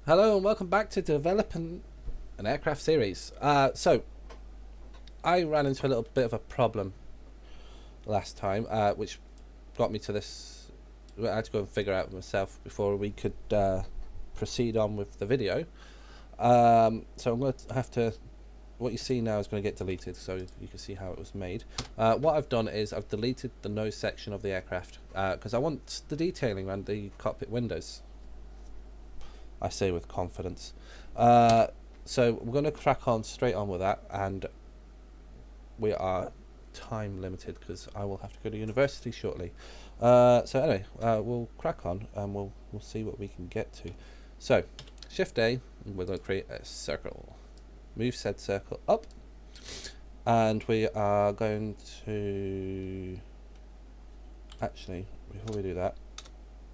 Hello and welcome back to developing an aircraft series. So I ran into a little bit of a problem last time, which got me to this. I had to go and figure out myself before we could proceed on with the video. So I'm going to have to. What you see now is going to get deleted, so you can see how it was made. What I've done is I've deleted the nose section of the aircraft because I want the detailing around the cockpit windows. I say with confidence. So we're going to crack on straight on with that, and we are time limited because I will have to go to university shortly. So anyway, we'll crack on and we'll see what we can get to. So Shift A, and we're going to create a circle. Move said circle up, and we are going to actually, before we do that,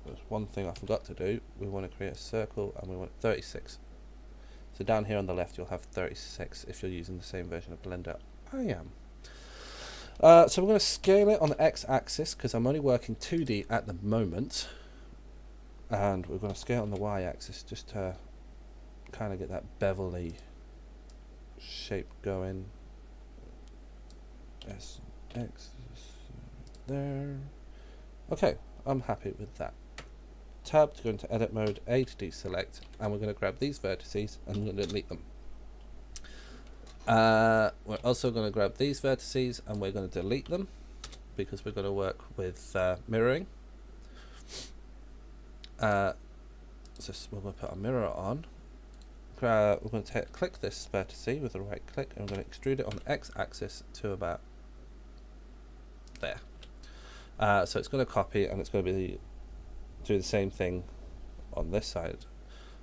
there's one thing I forgot to do. We want to create a circle and we want 36. So down here on the left you'll have 36 if you're using the same version of Blender I am. So we're going to scale it on the x-axis because I'm only working 2D at the moment, and we're going to scale on the y-axis just to kind of get that bevelly shape going. S, X, there. Okay, I'm happy with that. Tab to go into edit mode, A to deselect, and we're going to grab these vertices and we're going to delete them. We're also going to grab these vertices and we're going to delete them because we're going to work with mirroring. So we're going to put our mirror on. We're going to click this vertice with a right click and we're going to extrude it on the x-axis to about there. So it's going to copy and it's going to do the same thing on this side.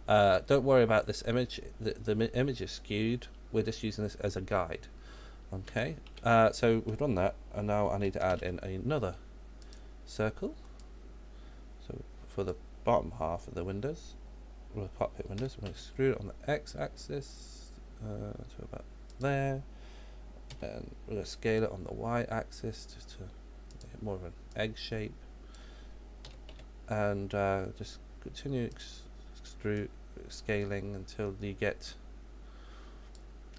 Don't worry about this image. The image is skewed. We're just using this as a guide. Okay. So we've done that, and now I need to add in another circle. So for the bottom half of the windows, or the cockpit windows, we're going to extrude it on the x-axis to about there, and we're going to scale it on the y-axis just to make it more of an egg shape. And just continue scaling until you get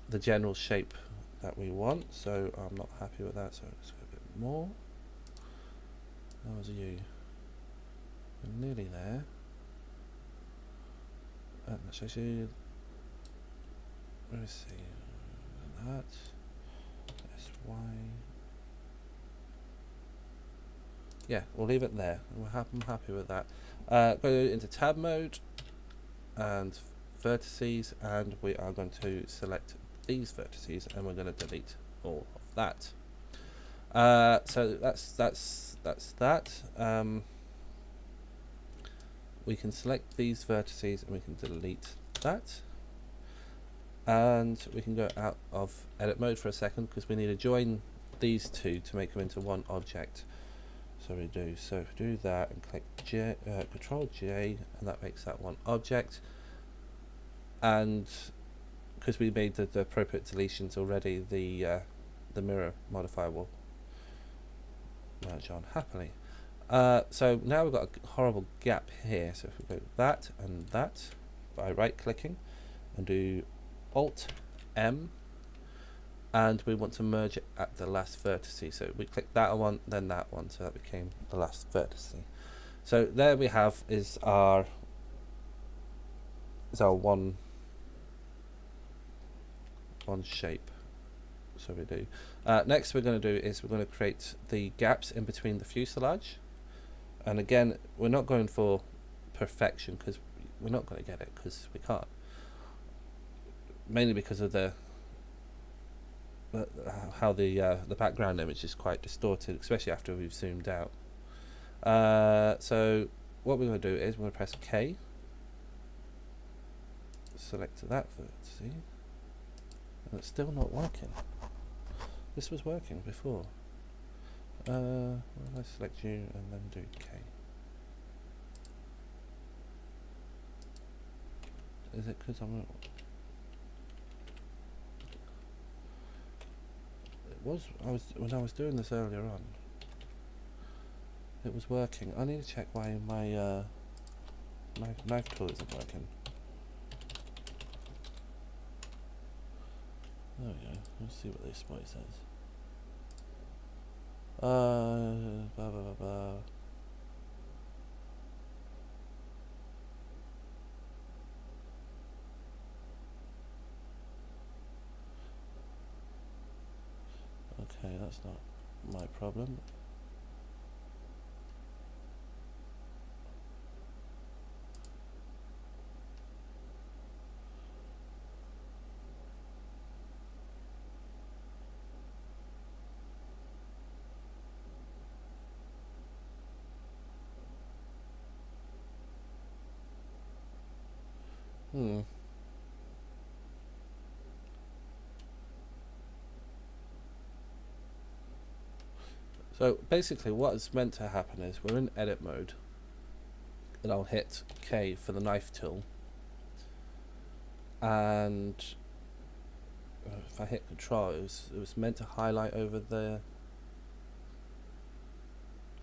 the general shape that we want. So I'm not happy with that, so let's go a bit more. That was you. We're nearly there. And let's actually, let's see, that, SY. Yeah, we'll leave it there. I'm happy with that. Go into tab mode and vertices, and we are going to select these vertices and we're going to delete all of that. So that's that. We can select these vertices and we can delete that, and we can go out of edit mode for a second because we need to join these two to make them into one object. So we do, so if we do that and click Control J, and that makes that one object. And because we made the appropriate deletions already, the mirror modifier will merge on happily. So now we've got a horrible gap here. So if we go that and that by right clicking and do Alt M, and we want to merge it at the last vertice. So we click that one, then that one, so that became the last vertice. So there we have is our one shape. So we do. Next we're going to do is we're going to create the gaps in between the fuselage. And again, we're not going for perfection because we're not going to get it because we can't. Mainly because of how the background image is quite distorted, especially after we've zoomed out. So what we're going to do is we're going to press K, select that vertex, and it's still not working. This was working before. Well, I select you and then do K. Is it because I'm? When I was doing this earlier on, it was working. I need to check why my knife tool isn't working. There we go. Let's see what this boy says. Blah blah blah blah. Okay, that's not my problem. So basically what is meant to happen is we're in edit mode and I'll hit K for the knife tool, and if I hit control it was meant to highlight over the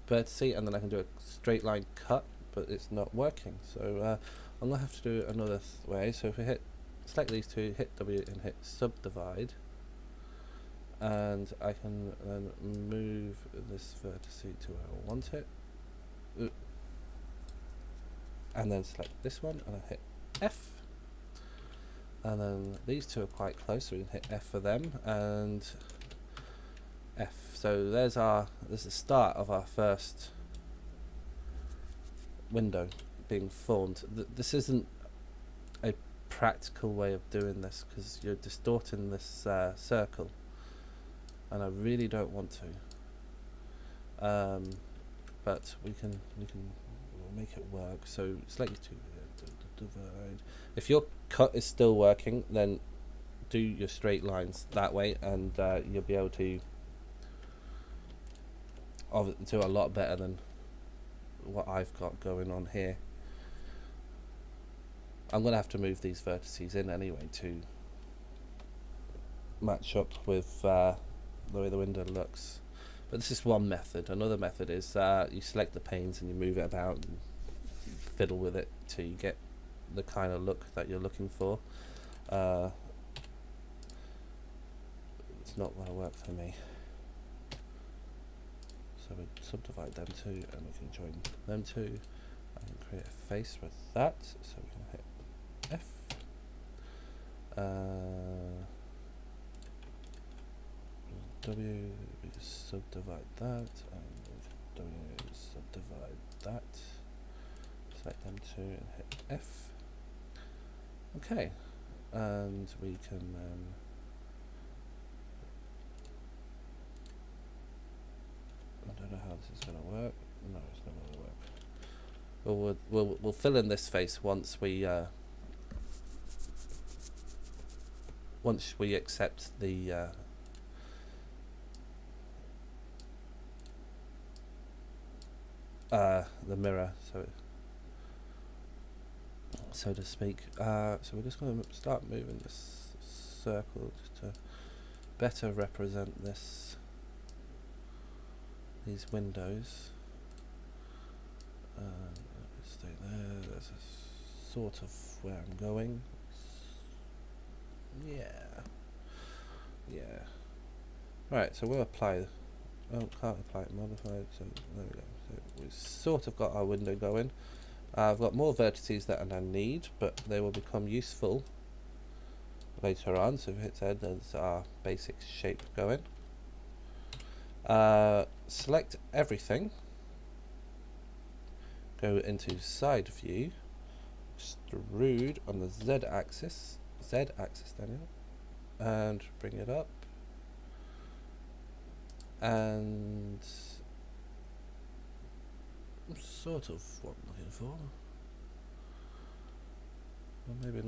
vertice and then I can do a straight line cut, but it's not working, so I'm gonna have to do it another way. So if we select these two, hit W and hit subdivide, and I can then move this vertex to where I want it, and then select this one and I hit F, and then these two are quite close, so we can hit F for them and F. So there's the start of our first window being formed. This isn't a practical way of doing this because you're distorting this circle, and I really don't want to. But we'll make it work. So select to divide. If your cut is still working, then do your straight lines that way, and you'll be able to do a lot better than what I've got going on here. I'm gonna have to move these vertices in anyway to match up with the way the window looks. But this is one method. Another method is you select the panes and you move it about and fiddle with it till you get the kind of look that you're looking for. It's not going to work for me. So we subdivide them two and we can join them two. I can create a face with that. So we can hit F. W, we subdivide that, and W subdivide that. Select them two and hit F. Okay, and we can I don't know how this is going to work. No, it's not going to work. We'll fill in this face once we accept the mirror, so to speak. So we're just going to start moving this circle just to better represent these windows. Stay there. There's a sort of where I'm going. Yeah. Right. So we'll apply. Oh, can't apply it modified. So there we go. So we've sort of got our window going. I've got more vertices that I need, but they will become useful later on. So if we hit Z, there's our basic shape going. Select everything. Go into side view. Extrude on the Z axis, Daniel, and bring it up. And sort of what I'm looking for. Well, maybe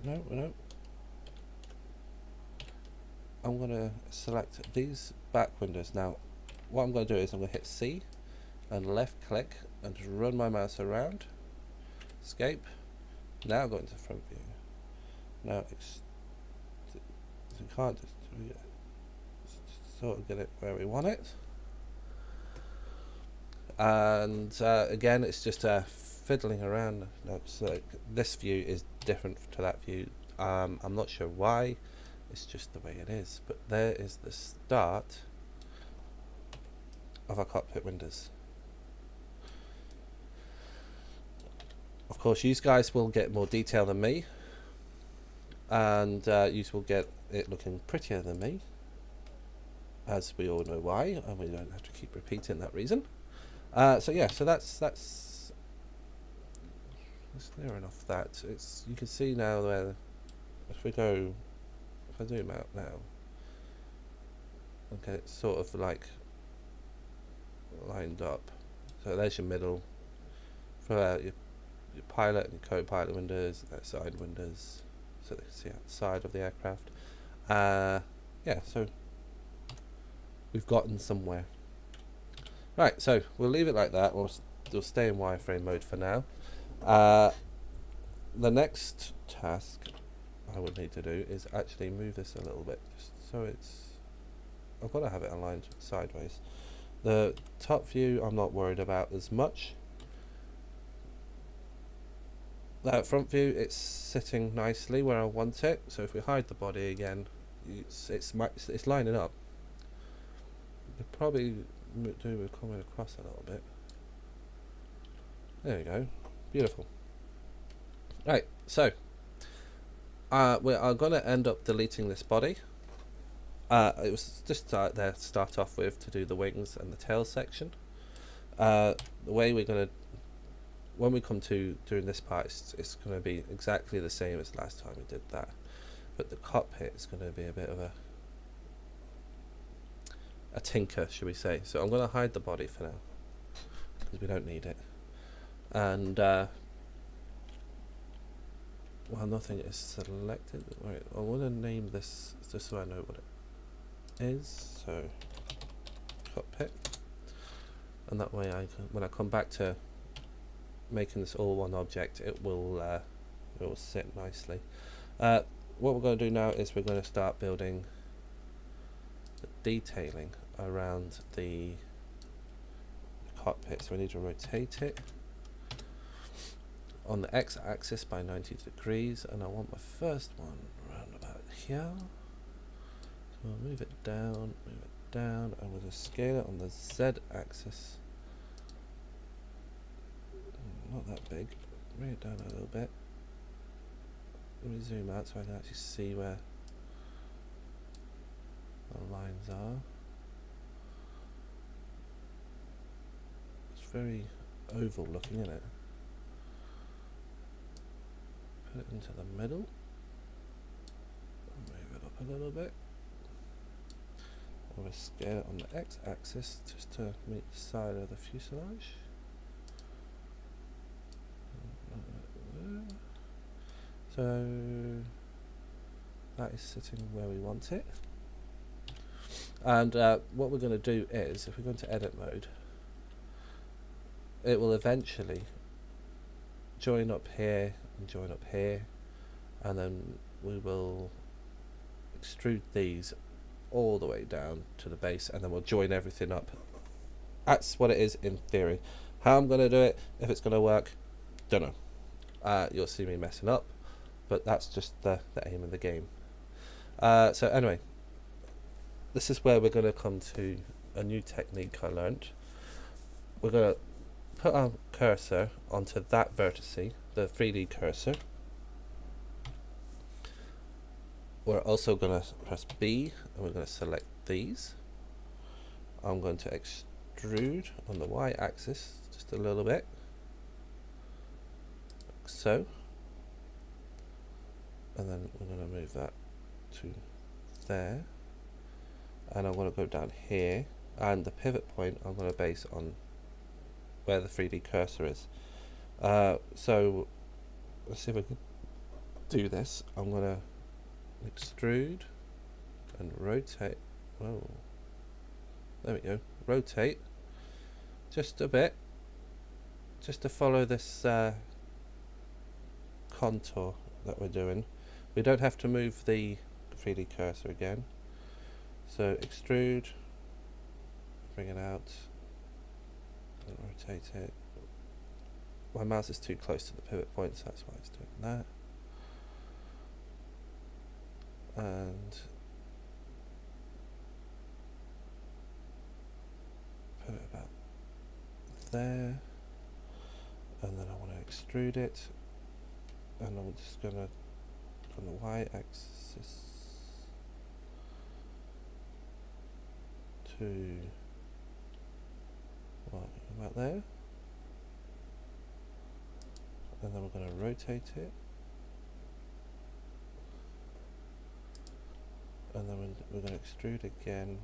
no. I'm going to select these back windows. Now, what I'm going to do is I'm going to hit C and left click and just run my mouse around. Escape. Now go into front view. Now, you can't just sort of get it where we want it. And again, it's just fiddling around. No, so this view is different to that view. I'm not sure why It's just the way it is. But there is the start of our cockpit windows. Of course, you guys will get more detail than me, and you will get it looking prettier than me, as we all know why, and we don't have to keep repeating that reason. So yeah, so that's near enough that. It's, you can see now where, if I zoom out now, okay, it's sort of like lined up. So there's your middle for your pilot and your co-pilot windows, their side windows, so they can see outside of the aircraft. Yeah, so we've gotten somewhere. Right, so we'll leave it like that. We'll stay in wireframe mode for now. The next task I would need to do is actually move this a little bit, just so it's, I've got to have it aligned sideways. The top view I'm not worried about as much. That front view, it's sitting nicely where I want it. So if we hide the body again, it's lining up. We could probably do with coming across a little bit. There we go, beautiful. Right, so we are going to end up deleting this body. It was just start off with to do the wings and the tail section. The way we're going to, when we come to doing this part, it's going to be exactly the same as last time we did that, but the cockpit is going to be a bit of a tinker, should we say. So I'm going to hide the body for now because we don't need it, and while nothing is selected, right, I want to name this just so I know what it is. So cockpit, and that way when I come back to making this all one object, it will sit nicely. What we're going to do now is we're going to start building the detailing around the cockpit. So we need to rotate it on the x-axis by 90 degrees, and I want my first one around about here. So we'll move it down, and we're going to scale it on the z-axis. Not that big, bring it down a little bit. Let me zoom out so I can actually see where the lines are. It's very oval looking, isn't it? Put it into the middle, move it up a little bit. I'm going to scale it on the x-axis just to meet the side of the fuselage. So that is sitting where we want it, and what we're going to do is, if we go into edit mode, it will eventually join up here and join up here, and then we will extrude these all the way down to the base, and then we'll join everything up. That's what it is in theory. How I'm going to do it, if it's going to work, don't know. You'll see me messing up, but that's just the aim of the game. So anyway, this is where we're going to come to a new technique I learned. We're going to put our cursor onto that vertice, the 3D cursor. We're also going to press B, and we're going to select these. I'm going to extrude on the y-axis just a little bit, like so, and then we're going to move that to there, and I'm going to go down here, and the pivot point I'm going to base on where the 3D cursor is. So let's see if we can do this. I'm going to extrude and rotate. Oh, there we go. Rotate just a bit, just to follow this contour that we're doing. We don't have to move the 3D cursor again. So extrude, bring it out, and rotate it. My mouse is too close to the pivot point, so that's why it's doing that. And there, and then I want to extrude it, and I'm just going to, on the y-axis, to about there, and then we're going to rotate it, and then we're going to extrude again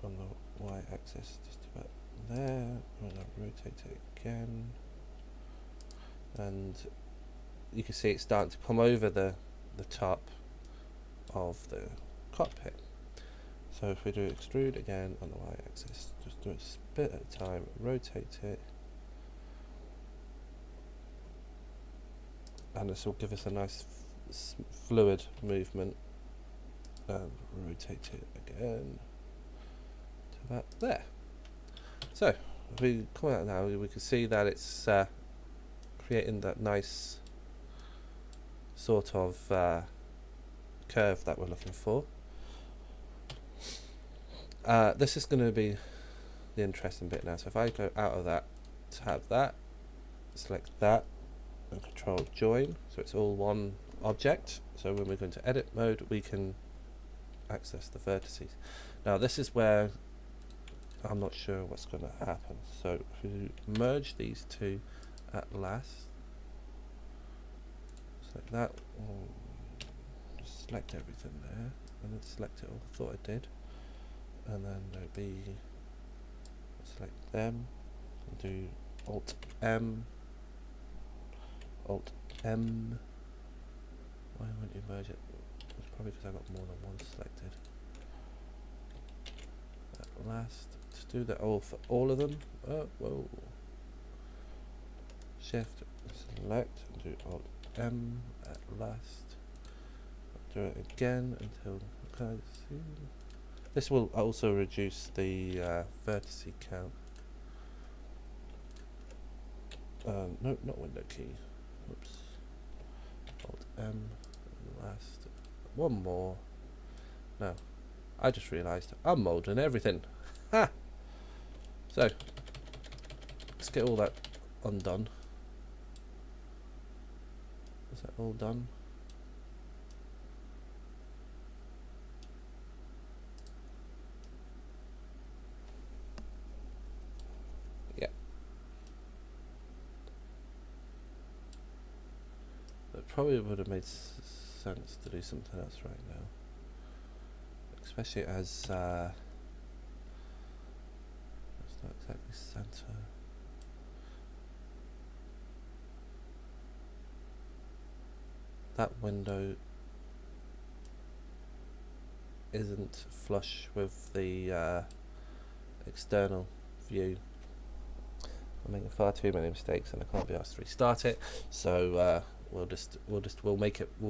on the y-axis just about there. I'm going to rotate it again, and you can see it's starting to come over the top of the cockpit. So if we do extrude again on the y-axis, just do it a bit at a time, rotate it, and this will give us a nice fluid movement, and rotate it again to about there. So if we come out now, we can see that it's creating that nice sort of curve that we're looking for. This is going to be the interesting bit now. So if I go out of that, tab that, select that, and control join, so it's all one object. So when we go into edit mode, we can access the vertices. Now this is where I'm not sure what's going to happen. So if we merge these two at last, select that, just select everything there, and then select it all. I thought I did. And then there'd be, select them, and do Alt M. Why won't you merge it? It's probably because I've got more than one selected. At last, let's do that all for all of them. Oh, whoa. Shift, select, and do Alt M at last. Do it again until, okay, see. This will also reduce the vertice count. No, not window key. Oops. Alt M and last. One more. No, I just realised I'm moulding everything. Ha! So let's get all that undone. Is that all done? Probably would have made sense to do something else right now, especially as it's not exactly center. That window isn't flush with the external view. I'm making far too many mistakes and I can't be asked to restart it, so we'll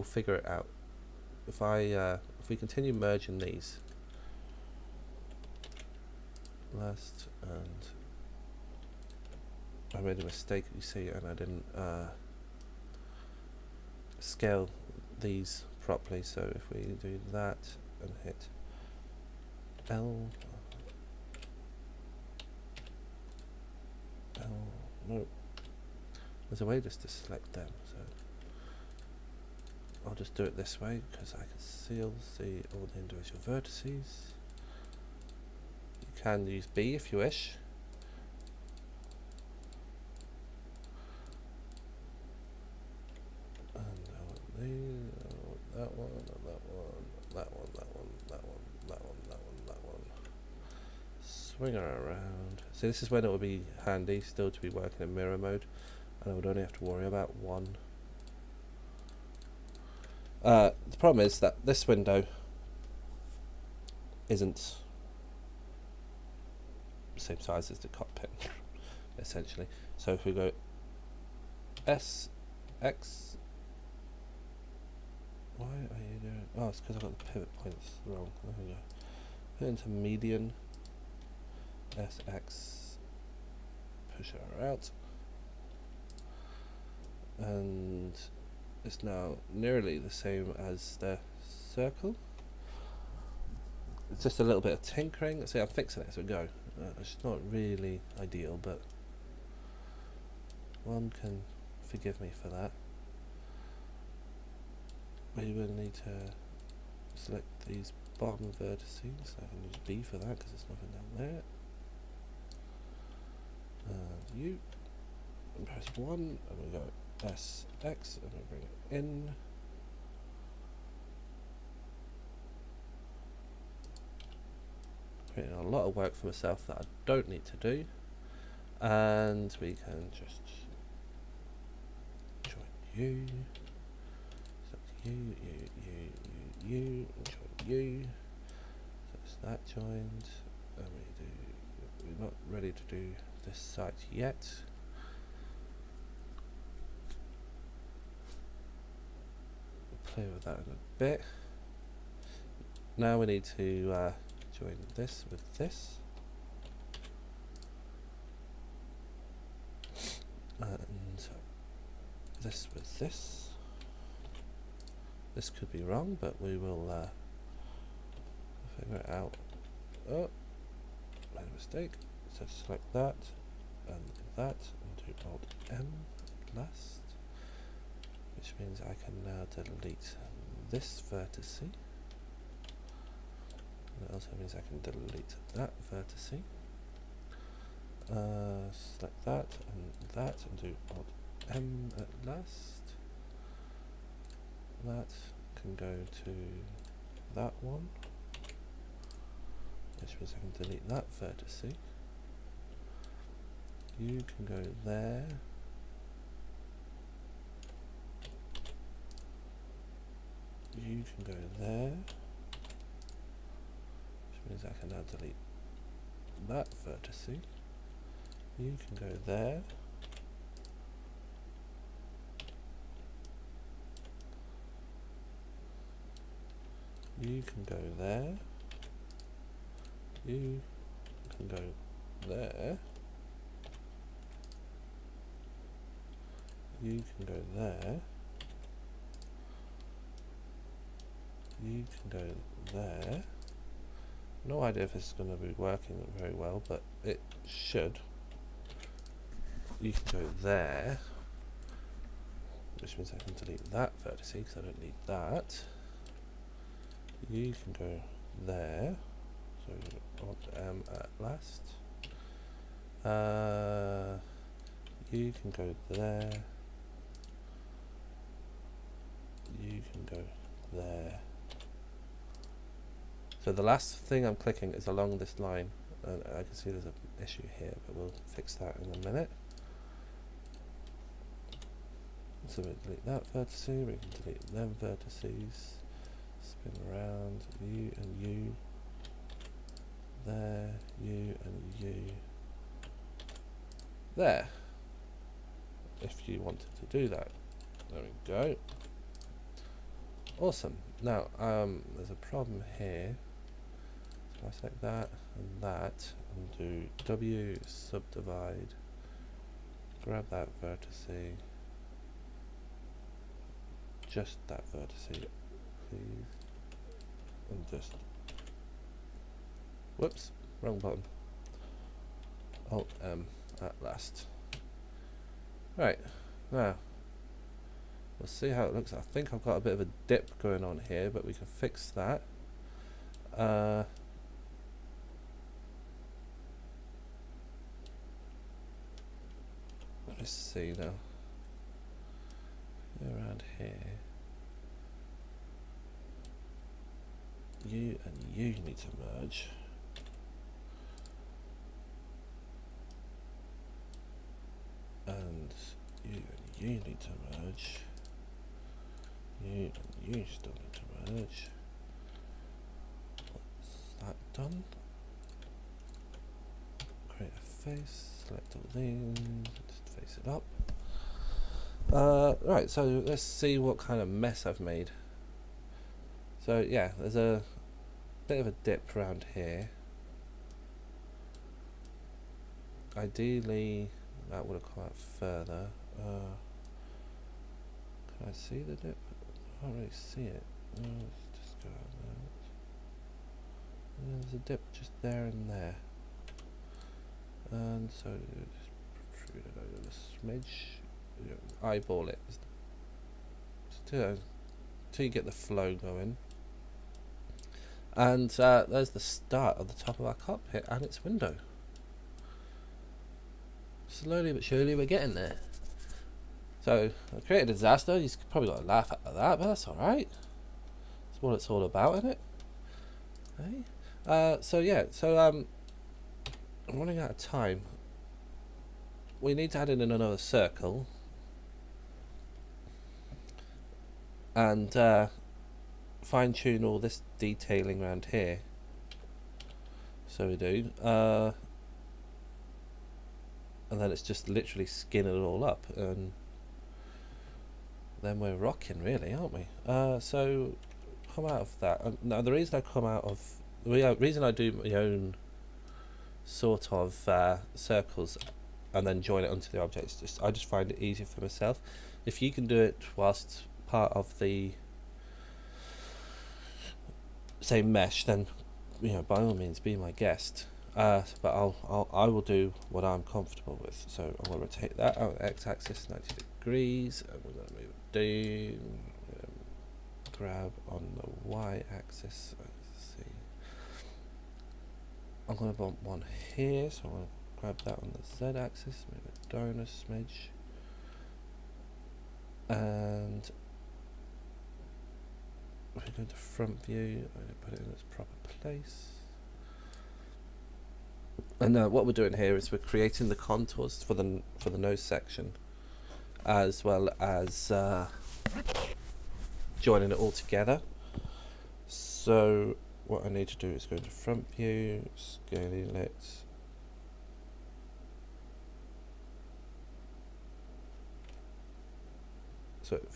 figure it out. If we continue merging these last, and I made a mistake, you see, and I didn't scale these properly. So if we do that and hit L, no, there's a way just to select them. So I'll just do it this way because I can see all the individual vertices. You can use B if you wish. And I want these, I want that one, and that one, that one, that one, that one, that one, that one, that one. Swing her around. So this is when it will be handy still to be working in mirror mode, and I would only have to worry about one. The problem is that this window isn't the same size as the cockpit, essentially. So if we go S, X, why are you doing? Oh, it's because I've got the pivot points wrong. There we go. Put into median, S, X, push her out, and it's now nearly the same as the circle. It's just a little bit of tinkering. See, I'm fixing it as we go. It's not really ideal, but one can forgive me for that. We will need to select these bottom vertices. I can use B for that because there's nothing down there. And U, and press 1, and we go S, X, and we bring it in. Creating a lot of work for myself that I don't need to do. And we can just join U, select U, and join U. So it's that joined, and we're not ready to do this site yet. We'll play with that in a bit. Now we need to join this with this. And this with this. This could be wrong, but we will figure it out. Oh, made a mistake. So select that and do Alt M last, which means I can now delete this vertex. And it also means I can delete that vertex. Select that and do Alt M at last. That can go to that one, which means I can delete that vertex. You can go there. You can go there, which means I can now delete that vertex. You can go there. You can go there. You can go there. You can go there. You can go there. No idea if this is going to be working very well, but it should. You can go there, which means I can delete that vertex because I don't need that. You can go there, so Alt M at last. You can go there. You can go there. So the last thing I'm clicking is along this line, and I can see there's an issue here, but we'll fix that in a minute. So we delete that vertex, we can delete them vertices, spin around, U and U, there, U and U, there, if you wanted to do that. There we go. Awesome. Now, there's a problem here. So I select that, and do W, subdivide, grab that vertex, just that vertex, please, and just, whoops, wrong button, Alt M at last. Right, now, we'll see how it looks. I think I've got a bit of a dip going on here, but we can fix that. Let's see now. Around here, U and U need to merge. And U and U need to merge. U and U still need to merge. What's that done? Create a face, select all these, just face it up. Right, so let's see what kind of mess I've made. So yeah, there's a bit of a dip around here. Ideally, that would have come out further. Can I see the dip? I can't really see it. Let's just go out there. There's a dip just there and there. And so just protrude it over the smidge. Eyeball it. Still, until you get the flow going. And there's the start of the top of our cockpit and its window. Slowly but surely we're getting there. So I created a disaster. You've probably got to laugh at that, but that's alright. That's what it's all about, isn't it? Hey? I'm running out of time. We need to add in another circle. And fine tune all this detailing around here. So we do. And then it's just literally skin it all up, and then we're rocking, really, aren't we? So come out of that. Now the reason I come out of the reason I do my own sort of circles and then join it onto the object is I just find it easier for myself. If you can do it whilst part of the same mesh, then by all means be my guest. But I will do what I'm comfortable with. So I'm going to rotate that out x-axis 90 degrees, and we're going to move it down. Grab on the y-axis. Let's see. I'm going to bump one here, so I'm going to grab that on the z-axis, move it down a smidge, and we're going to front view. I'm going to put it in its proper place. And what we're doing here is we're creating the contours for the nose section, as well as joining it all together. So what I need to do is go to front view, scaling it, so it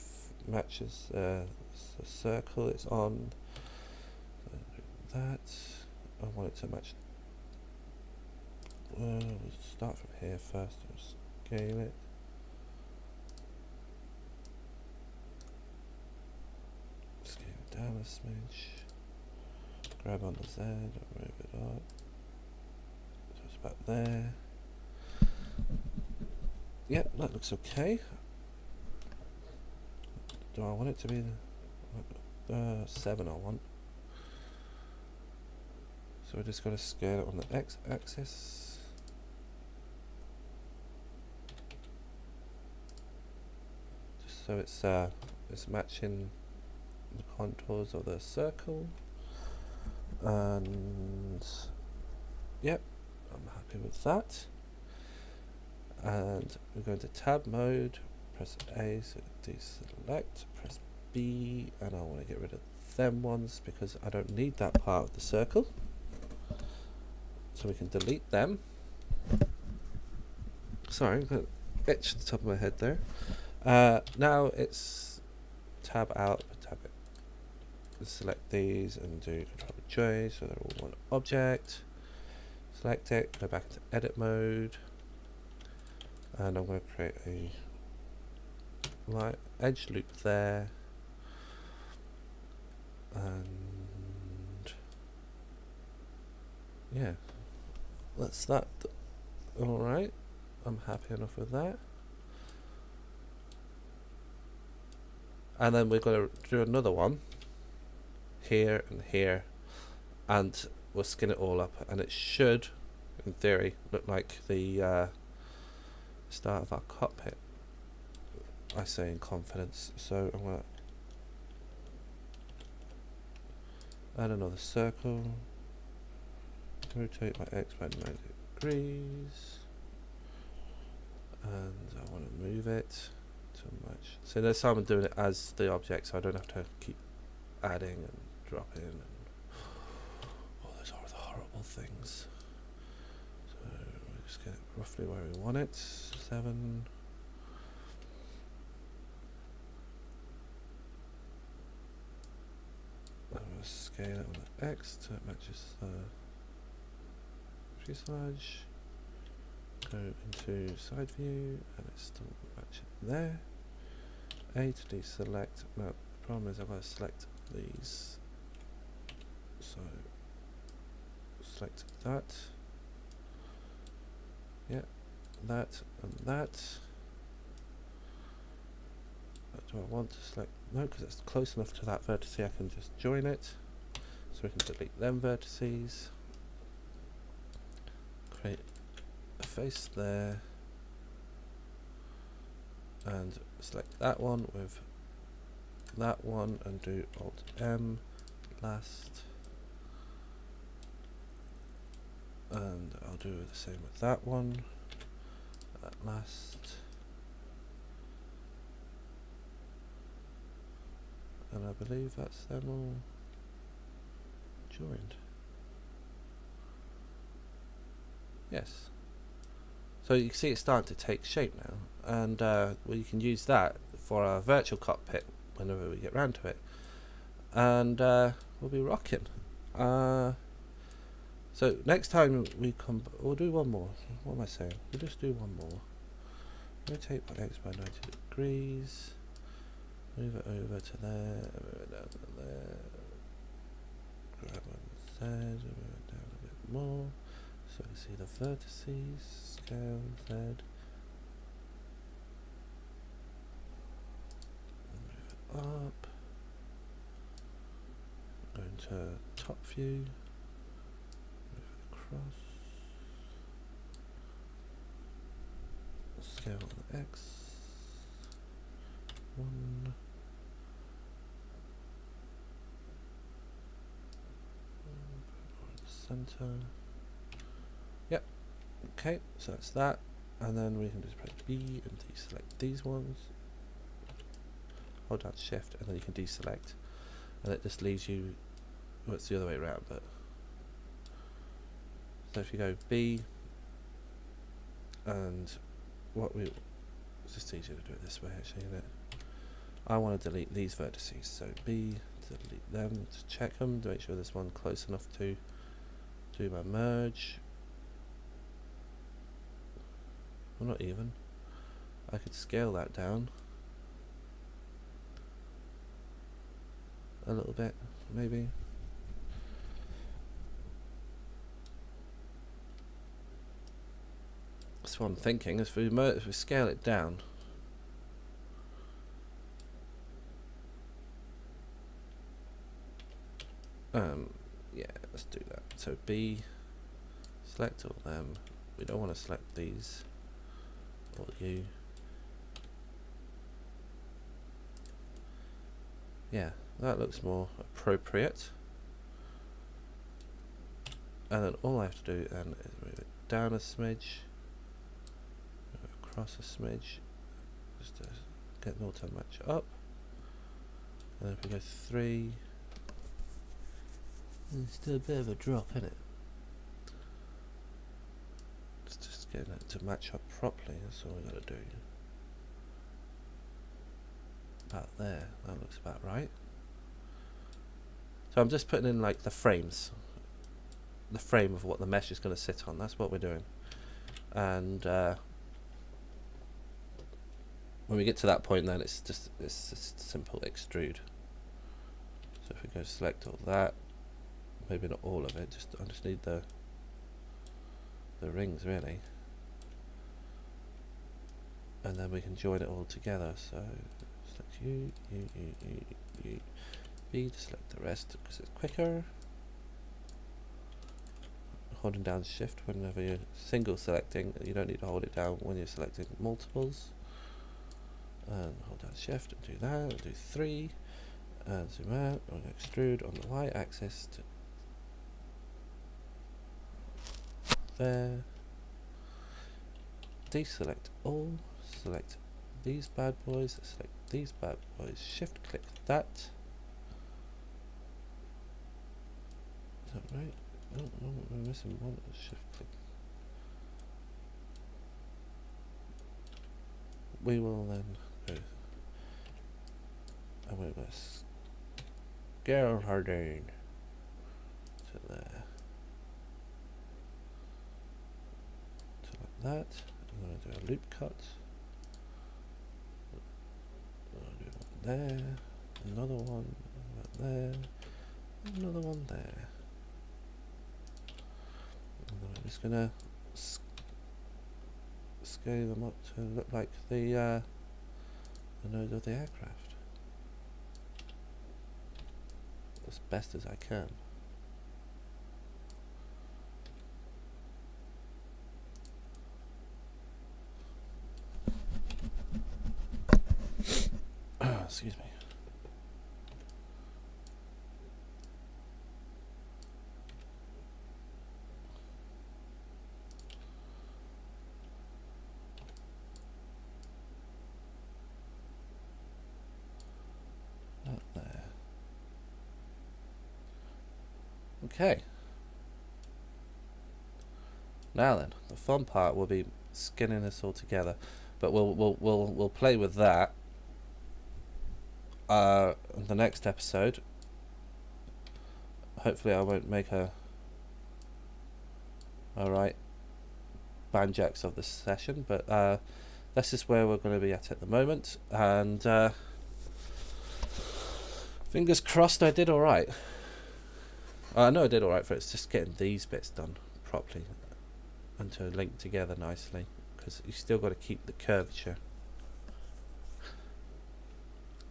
matches the circle it's on. That I want it to match. We'll start from here first. We'll scale it. Scale it down a smidge. Grab on the Z, move it up. So it's about there. Yep, that looks okay. Do I want it to be the 7 I want? So we're just going to scale it on the x-axis. So it's matching the contours of the circle, and yep, I'm happy with that. And we're going to tab mode, press A, so deselect, press B, and I want to get rid of them ones because I don't need that part of the circle. So we can delete them. Sorry, I've got an itch at the top of my head there. Now it's tab out, tab it. Select these and do Control J so they're all one object. Select it, go back into edit mode, and I'm going to create a light edge loop there, and yeah, that's that. Alright, I'm happy enough with that. And then we're going to do another one here and here, and we'll skin it all up, and it should, in theory, look like the start of our cockpit. I say in confidence. So I'm going to add another circle, rotate my X by 90 degrees, and I want to move it to match. So this time I'm doing it as the object, so I don't have to keep adding and dropping and all those horrible things. So we'll just get it roughly where we want it. 7. I'm going to scale it on the X so it matches the fuselage. Go into side view, and it's still matching there. A to deselect. Now the problem is I've got to select these. So select that. Yeah, that and that. Do I want to select? No, because it's close enough to that vertex I can just join it. So we can delete them vertices. Create a face there. And select that one with that one and do Alt M last. And I'll do the same with that one. At last. And I believe that's them all joined. Yes. So you can see it's starting to take shape now, and we can use that for our virtual cockpit whenever we get round to it, and we'll be rocking. So next time we come, we'll do one more. What am I saying? We'll just do one more. Rotate by X by 90 degrees. Move it over to there. Move it down to there. Grab on Z. Move it down a bit more. So we see the vertices. Scale Z. Move it up. Go into top view. Move it across. Scale on the X. 1. Center. Yep. Okay, so that's that. And then we can just press B and deselect these ones. Hold down Shift and then you can deselect. And it just leaves you, well, it's the other way around, but so if you go B and it's just easier to do it this way actually, isn't it? I want to delete these vertices, so B, delete them, to check them, to make sure there's one close enough to do my merge. Well, not even. I could scale that down a little bit, maybe. That's what I'm thinking. If we scale it down, yeah, let's do that. So B, select all them. We don't want to select these. Or you. Yeah, that looks more appropriate. And then all I have to do then is move it down a smidge, move it across a smidge, just to get them all to match up. And then if we go 3, there's still a bit of a drop in it. It's just getting it to match up properly, that's all we got to do. About there, that looks about right. So I'm just putting in like the frames, the frame of what the mesh is going to sit on, that's what we're doing. And when we get to that point then it's just simple extrude. So if we go select all that, maybe not all of it, I just need the rings really, and then we can join it all together. So select you, B to select the rest because it's quicker. Holding down Shift whenever you're single selecting, you don't need to hold it down when you're selecting multiples. And hold down Shift and do that, and do 3, and zoom out, and extrude on the Y axis to there. Deselect all, select these bad boys, select these bad boys, Shift click that. Is that right? Oh, no, we're missing one. Shift click. We will then go and we must scale her down to there. To like that. I'm going to do a loop cut. I'll do one there, another one there, another one there. And then I'm just going to scaling them up to look like the nose of the aircraft as best as I can. Excuse me. Up there. Okay. Now then, the fun part will be skinning this all together, but we'll play with that in the next episode. Hopefully I won't make a alright banjacks of this session, but this is where we're going to be at the moment, and fingers crossed I did alright. I know I did alright for it. It's just getting these bits done properly and to link together nicely, because you still got to keep the curvature,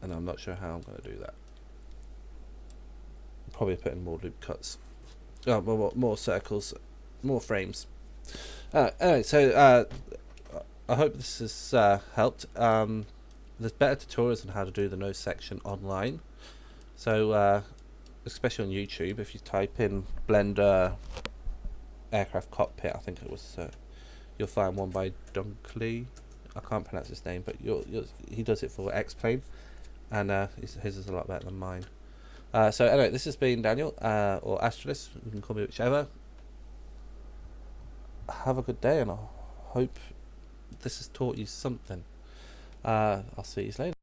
and I'm not sure how I'm going to do that. Probably putting more loop cuts, more circles, more frames. Anyway, so I hope this has helped. There's better tutorials on how to do the nose section online, so especially on YouTube. If you type in Blender aircraft cockpit, I think it was, you'll find one by Dunkley. I can't pronounce his name, but he does it for X-Plane, and his is a lot better than mine. So anyway, this has been Daniel, or Astralis, you can call me whichever. Have a good day, and I hope this has taught you something. I'll see you later.